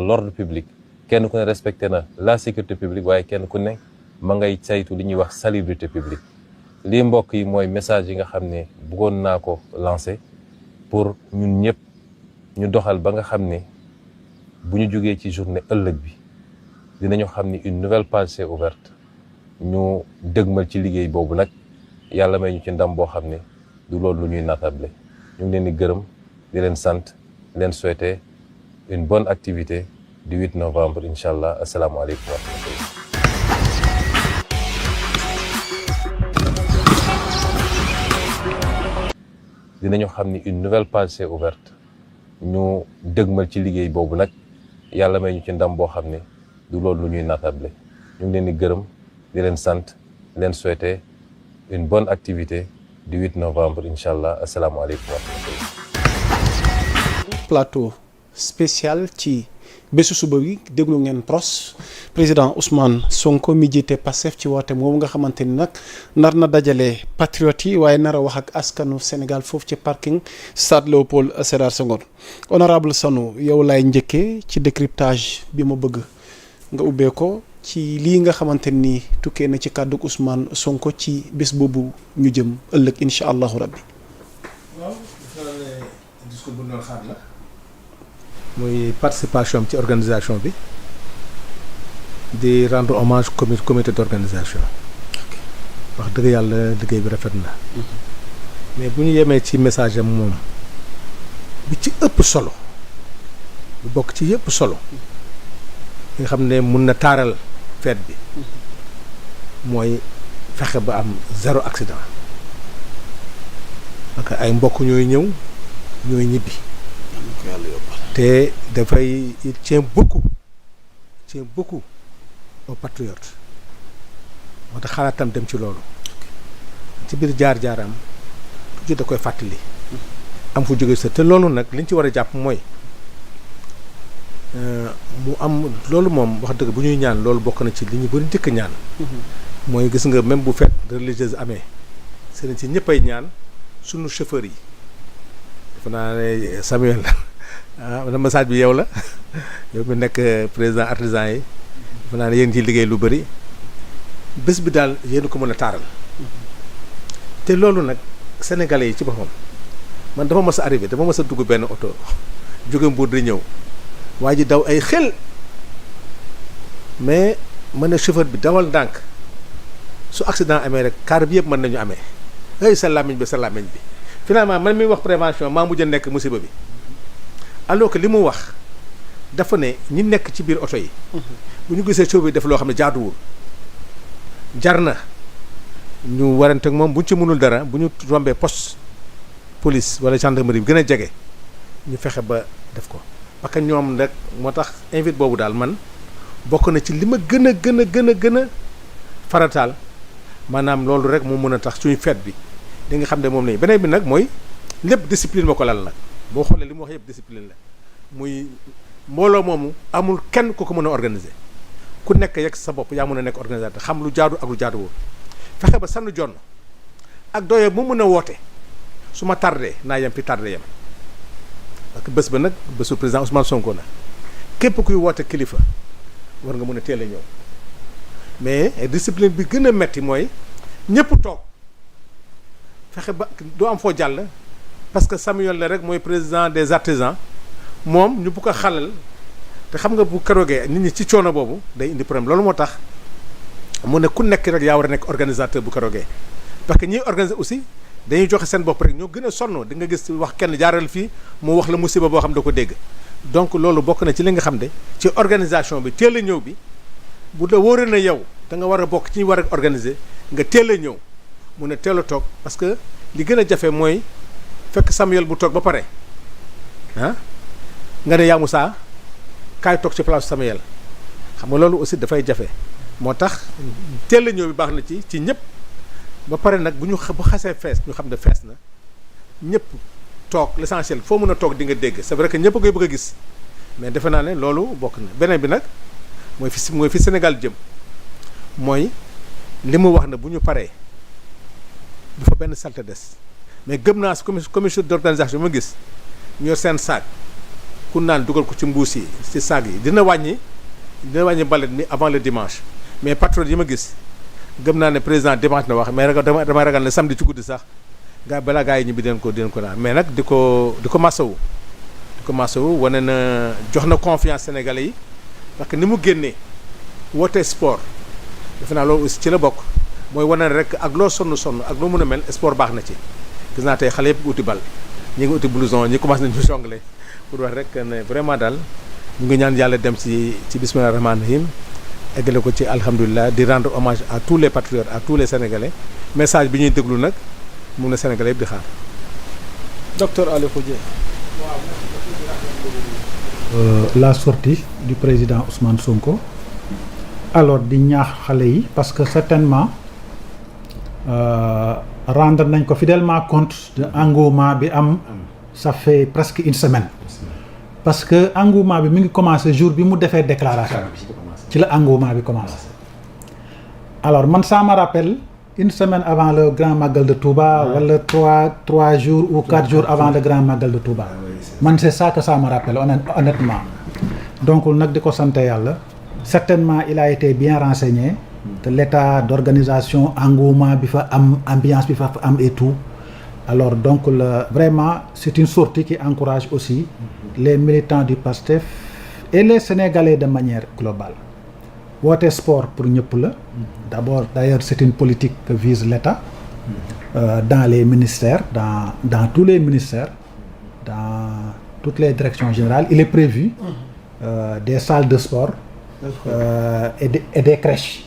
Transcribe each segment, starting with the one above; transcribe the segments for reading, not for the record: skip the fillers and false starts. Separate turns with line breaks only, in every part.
l'ordre public kenn ku ne respecté na la sécurité publique waaye kenn ku ne ma ngay saytu li ñuy wax salubrité publique lii mbokk yi mooy message yi nga xam ne bëggoon naa ko lancer pour ñun ñëpp ñu doxal ba nga xam ne bu ñu jógee ci journée ëllëg bi dinañu xam ni une nouvelle page s'est ouverte ñu dëgmal ci liggéey boobu nag yàlla may ñu ci ndam boo xam ne du loolu lu ñuy natable ñu ngi leen di gërëm di leen sant leen souhaiter une bonne activité du 8 novembre incha allah asalaamaaleykum wa rahmatullah. dinañu xam ni une nouvelle page s'est ouverte ñu dëgmal ci liggéey boobu nag yàlla may ñu ci ndam boo xam ne du loolu lu ñuy natable ñu ngi leen di gërëm di leen sant leen souhaiter une bonne activité du 8 novembre incha allah asalaamaaleykum wa rahmatullah.
plateau spécial ci bésu suba bi déglu ngeen pros président Ousmane Sonko mi jiite Pastef ci woote moomu nga xamante ni nag nar na dajale patriotes yi waaye nar a wax ak askanu Sénégal foofu ci parking stade Léopold Sédar Senghor. honorable Sanu yow laay njëkkee ci décryptage bi ma bëgg nga ubbee ko ci lii nga xamante ni tukkee na ci kàddu Ousmane Sonko ci bés boobu ñu jëm ëllëg incha allahu rabbi.
waaw discours bu noonu xaar la. muy participation ci organisation bi di rendre hommage comité d'organisation. wax dëgg yàlla liggéey bi rafet na. mais bu ñu yemee ci message am moom bi ci ëpp solo bu bokk ci yëpp solo nga xam ne mun na taaral fête bi mooy fexe ba am zéro accident parce que ay mbokk ñooy ñëw ñooy ñibbi. te dafay il tient beaucoup aux patriotes moo tax xalaatam dem ci loolu ci biir jaar-jaaram toujours da koy fàttali am fu jóge sa te loolu nag liñ ci war a jàpp mooy mu am loolu moom wax dëgg bu ñuy ñaan loolu bokk na ci li ñu bëri njëkk ñaan mooy gis nga même bu fête religieuse amee seen ci ñëppay ñaan sunu chauffeurs yi dafa naa ne Samuel na message bi yow la yow mi nekk président artisan yi dafa naa ne yéen ci liggéey lu bëri bés bi daal yéen ko mën a taaral te loolu nag sénégalais yi ci boppam man dafa mës a arrivé dama mës a dugg benn oto jóge Mbuur di ñëw waa ji daw ay xel mais mën na chauffeur bi dawal ndànk su accident amee rek car bi yëpp mën nañu amee ay sa làmmiñ bi finalement man mi wax prévention maa mujj a nekk musiba bi alors que li mu wax dafa ne ñi nekk ci biir oto yi bu ñu gisee chauffeur bi def loo xam ne jaaduwul jar na ñu warante ak moom bu ñu ci mënul dara bu ñu rombee poste police wala gendarmerie bi gën a jege ñu fexe ba def ko parce que ñoom rek moo tax invite boobu daal man bokk na ci li ma gën a farataal maanaam loolu rek moo mën a tax suñu fête bi li nga xam ne moom lañu beneen bi nag mooy lépp discipline ma ko lal nag boo xoolee li mu wax yëpp discipline la muy mbooloo moomu amul kenn ku ko mën a organiser ku nekk yegg sa bopp yaa mën a nekk organisateur xam lu jaadu ak lu jaaduwul fexe ba sànnu jonn ak doye mu mën a woote su ma tardé naa yem fi tardé yem parce que bés ba nag bésu président Ousmane Sonko na képp kuy woote kilifa war nga mën a teel a ñëw mais discipline bi gën a metti mooy ñëpp toog fexe ba doo am foo jàll parce que Samuel la rek mooy président des artisans moom ñu bu ko xalal te xam nga bu keroogee nit ñi ci coono boobu day indi problème loolu moo tax mu ne ku nekk rek yaa war a nekk organisateur bu keroogee parce que ñiy organiser aussi dañuy joxe seen bopp rek ñoo gën a sonn di nga gis wax kenn jaaral fii mu wax la musiba boo xam da ko dégg donc loolu bokk na ci li nga xam ne ci organisation bi teel a ñëw bi bu la wóoree na yow da nga war a bokk ci ñu war a organiser nga teel a ñëw mun a teel a toog parce que li gën a jafe mooy fekk Samuel bu toog ba pare ah nga ne yaa Moussa kaay toog ci place Samuel xam nga loolu aussi dafay jafe moo tax teel a ñëw bi baax na ci ñëpp ba pare nag bu xasee fees ñu xam ne fees na ñëpp toog l'essentiel foo mën a toog di nga dégg c'est vrai que ñëpp a koy bëgg a gis mais defe naa ne loolu bokk na beneen bi nag mooy fi Sénégal jëm mooy li mu wax na bu ñu paree bu fa benn salte des mais gëm naa si commission d'organisation bi ma gis ñu yor seen saak ku naan dugal ko ci mbuus yi ci saag yi dina wàññi mbalit mi avant le dimanche mais patriote yi ma gis gëm naa ne président dimanche na wax mais dama ragal ne samedi ci guddi sax balaa gaa yi ñibbi dinañ ko naan mais nag di ko masawu wane na jox na confiance sénégalais yi parce que ni mu génnee wootee sport defe naa loolu aussi ci la bokk mooy wane ne rek ak loo sonn ak loo mën a mel sport baax na ci gis naa tey xale yëpp uti bal ñi ngi uti blouson ñi commencé nañu jongle pour wax rek ne vraiment daal ñu ngi ñaan yàlla dem ci bismillah rahmaani rahim eggale ko ci alhamdulilah di rendre hommage à tous les patriotes à tous les sénégalais message bi ñuy déglu nag moom la sénégalais yëpp di xaar.
docteur Ali Khoudia.
La sortie du président Ousmane Sonko alors di ñaax xale yi parce que certainement rendre nañ ko fidèlement compte de engouement bi am ça fait presque une semaine parce que engouement bi mi ngi commencé jour bi mu defee déclaration ci la engouement bi commencé alors man ça me rappelle une semaine avant le grand magal de Touba wala trois jours ou 4 jours avant le grand magal de Touba man c'est ça que ça me rappelle honnêtement donc nag di ko sant yàlla certainement il a été bien renseigné te l'état d'organisation engouement bi fa am ambiance bi fa am et tout alors donc vraiment c'est une sortie qui encourage aussi les militants du PASTEF et les Sénégalais de manière globale woote sport pour ñëpp la d'abord d'ailleurs c'est une politique que vise l'État dans les ministères dans tous les ministères dans toutes les directions générales il est prévu des salles de sport et des crèches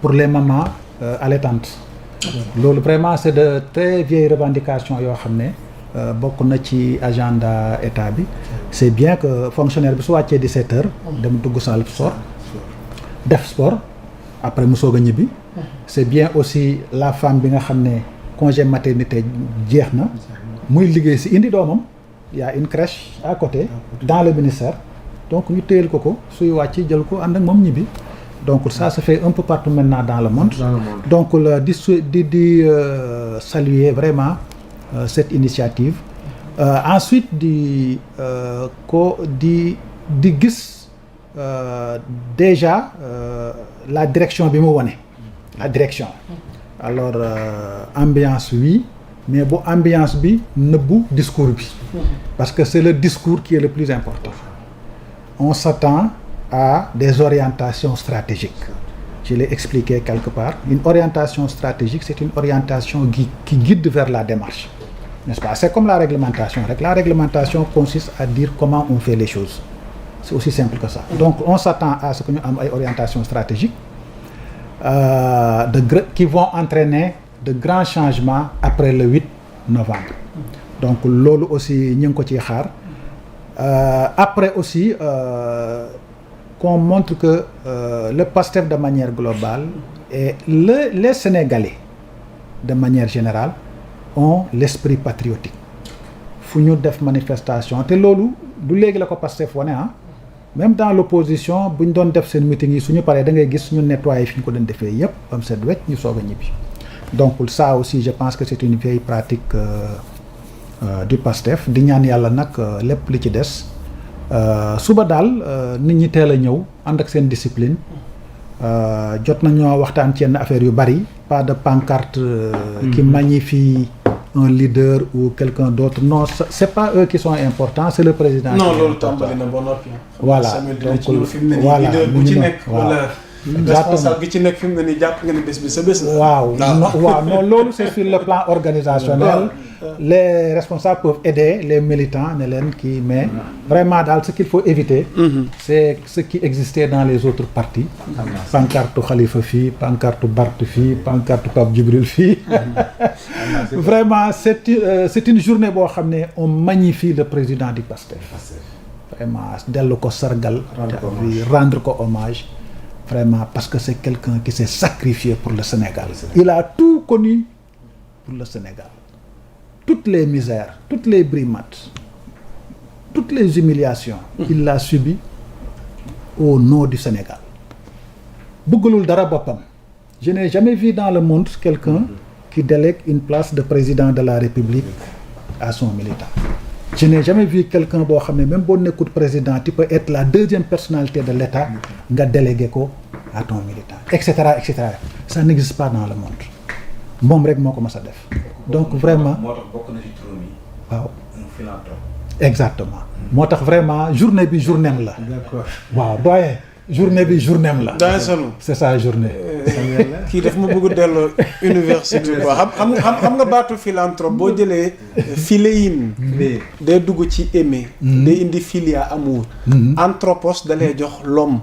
pour les mamans allaitantes loolu vraiment c'est de très vieilles revendications yoo xam ne bokk na ci agenda état bi c'est bien que fonctionnaire bi su wàccee 17 heures dem dugg salle sport def sport après mu soog a ñibbi c'est bien aussi la femme bi nga xam ne congé maternité jeex na muy liggéey ci indi doomam y a une crèche à côté dans le ministère donc ñu téyel ko suy wàcc jël ko ànd ak moom ñibbi donc ça se fait un peu partout maintenant dans le monde donc di saluer vraiment cette initiative ensuite di gis déjà la direction bi mu wone la direction alors ambiance oui mais bu ambiance bi nëbbu discours bi parce que c'est le discours qui est le plus important on s'attend à des orientations stratégiques je l'ai expliqué quelque part une orientation stratégique c'est une orientation qui guide vers la démarche n'est-ce pas c'est comme la réglementation rek la réglementation consiste à dire comment on fait les choses c'est aussi simple que ça donc on s'attend à ce que ñu am ay orientations stratégiques qui vont entraîner de grands changements après le 8 novembre donc loolu aussi ñu ngi ko ciy xaar après aussi qu'on montre que le PASTEF de manière globale et les Sénégalais de manière générale ont l'esprit patriotique fu ñu def manifestation te loolu du léegi la ko PASTEF wane même dans l'opposition bu ñu doon def seen meeting yi suñu paree da ngay gis ñu nettoyer fi ñu ko doon defee yépp am set wecc ñu soog a ñibbi donc ça aussi je pense que c'est une vieille pratique du PASTEF di ñaan yàlla nag lépp li ci des suba daal nit ñi teel a ñëw ànd ak seen discipline jot nañoo waxtaan ci yenn affaires yu bari pas de pancarte qui magnifie un leader ou quelqu'un d'autre non c'est pas eux qui sont importants c'est le président
non loolu tàmbali na ba noppi
voilà
donc fi mu ne nii leader bu ci nekk wala responsable bi ci nekk fi mu ne nii jàpp nga ne bés bi sa bés la
waaw non loolu c'est sur le plan organisationnel les responsables peuvent aider les militants ne leen kii mais vraiment daal ce qu'il faut éviter c'est ce qui existait dans les autres partis pancarte Khalifa fii pancarte Barth fii pancarte Pape Djibril fii vraiment c'est une journée boo xam ne on magnifie le président du PASTEF vraiment dellu ko sargal rendre ko hommage vraiment parce que c'est quelqu'un qui s'est sacrifié pour le Sénégal il a tout connu pour le Sénégal toutes les misères toutes les brimades toutes les humiliations il l'a subi au nom du Sénégal bëggalul dara boppam je n'ai jamais vu dans le monde quelqu'un qui délègue une place de président de la République à son militant je n'ai jamais vu quelqu'un boo xam ne même boo nekkul président tu peux être la deuxième personnalité de l'État nga délégué ko à ton militant et cetera et cetera ça n'existe pas dans le monde moom rek moo ko mës a def donc vraiment
moo tax bokk na ci turam yi
waaw
un philanthrope.
exactement moo tax vraiment journée bi journéem la
D'accord.
waaw doyen journée bi journéem la
dans solo
c'est ça journée
kii daf ma bëgg delloo université quoi xam nga baatu philanthrope boo jëlee philéine day dugg ci aimer day indi philia amour anthropos da lay jox l'homme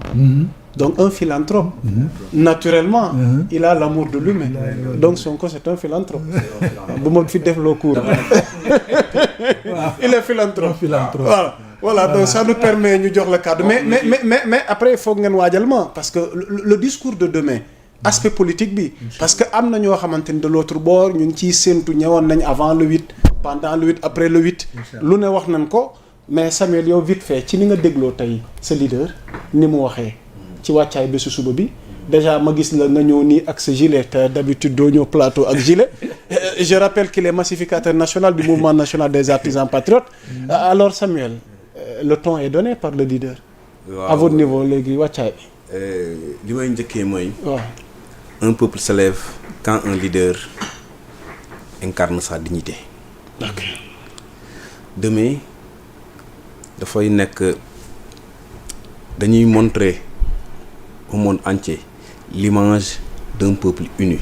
donc un philanthrope naturellement il a l'amour de l'humain donc Sonko c'est un philanthrope bu ma fi def loo cours il est philanthrope voilà donc ça nous permet ñu jox la cadre mais après il faut ngeen waajal ma parce que le discours de demain aspect politique bi parce que am na ñoo xamante ni de l'autre bord ñu ngi ciy séentu ñëwoon nañ avant le 8 pendant le 8 après le 8 lu ne wax nañ ko mais Samuel yow vite fait ci ni nga dégloo tey sa leader ni mu waxee ci wàccaay bésu suba bi déjà ma gis la nga ñëw nii ak sa gilet te d'habitude doo ñëw plateau ak gilet je rappelle qu'il est massificateur national du mouvement national des artisans patriotes alors Samuel le ton est donné par le leader.
waaw
à votre niveau léegi wàccaay bi.
li may njëkkee mooy.
waaw.
un peuple se lève quand un leader incarne sa dignité.
ok.
demain dafay nekk dañuy montrer au monde entier l'image d'un peuple uni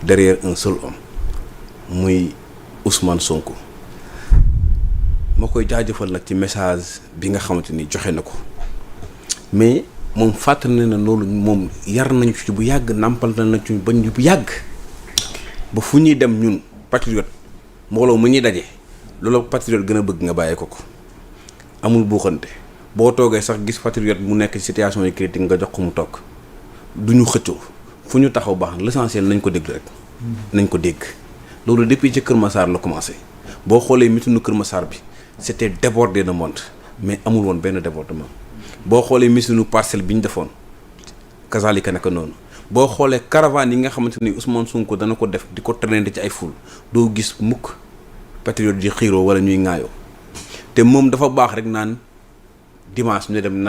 derrière un seul homme muy Ousmane Sonko. ma koy jaajëfal nag ci message bi nga xamante ni joxe na ko mais moom fàttali na loolu moom yar nañu ci bu yàgg nàmpal na ci bañ bu yàgg ba fu ñuy dem ñun patriote mbooloo mu ñuy daje loolu patriote gën a bëgg nga bàyyee ko amul buuxante boo toogee sax gis patriote mu nekk situation yi critique nga jox ko mu toog du ñu xëccoo fu ñu taxaw baax na l'essentiel nañ ko dégg rek. nañ ko dégg loolu depuis ci Kër Massar la commencé boo xoolee mitinu Kër Massar bi. c'était débordé de monde mais amul woon benn débordement boo xoolee misinu parcelle bi ñu defoon kazalika naka noonu boo xoolee caravane yi nga xamante ni Ousmane Sonko dana ko def di ko traîner ci ay foule doo gis mukk patriote yi xiiroo wala ñuy ŋaayoo te moom dafa baax rek naan dimanche ñu dem